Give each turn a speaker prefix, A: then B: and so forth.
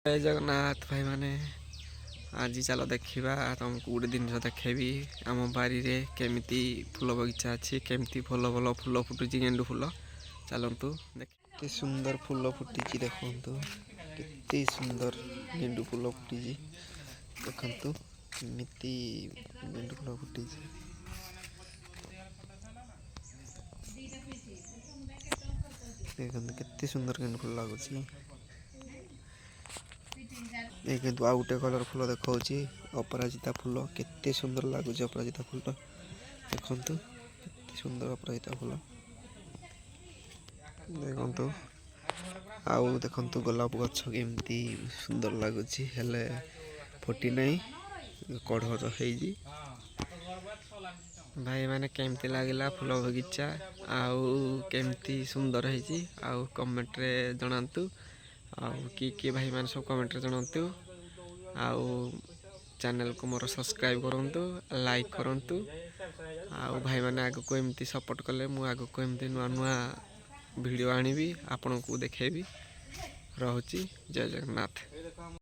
A: जय जगन्नाथ भाई माने आज चलो देखा तुमको गोटे जिन देखेबी आम बारी रे केमिति फूल बगीचा अच्छी केमिति भल भल फूल फुटुची गेंडु फूल चलतु केते सुंदर फूल फुटी देखु केते सुंदर गेंडु फूल फुटी देखु केमिति गेंडु फूल फुटी देखु केते सुंदर गेंडु फूल लगुच किंतु आउ गोटे कलर फूल देखा अपराजिता फूल केते सुंदर लगुच अपराजिता फूल देखु केते सुंदर अपराजिता फूल देखु आउ देखु गोलाप गछ केमती सुंदर लगुच हेले फुटी नहीं कढ़ है भाई मैंने केमती लगिला फूल बगीचा आउ केमती सुंदर है आउ कमेंट रे जनातु आउ कि भाई मैंने सब कमेंट रे जनातु आउ चैनल को मोर सब्सक्राइब करंतु लाइक करंतु आउ भाई मैंने आग को एमती सपोर्ट कले मु आग को एमती नुआ नुआ वीडियो आनिबी आपन को देखेबी। रहुची जय जगन्नाथ।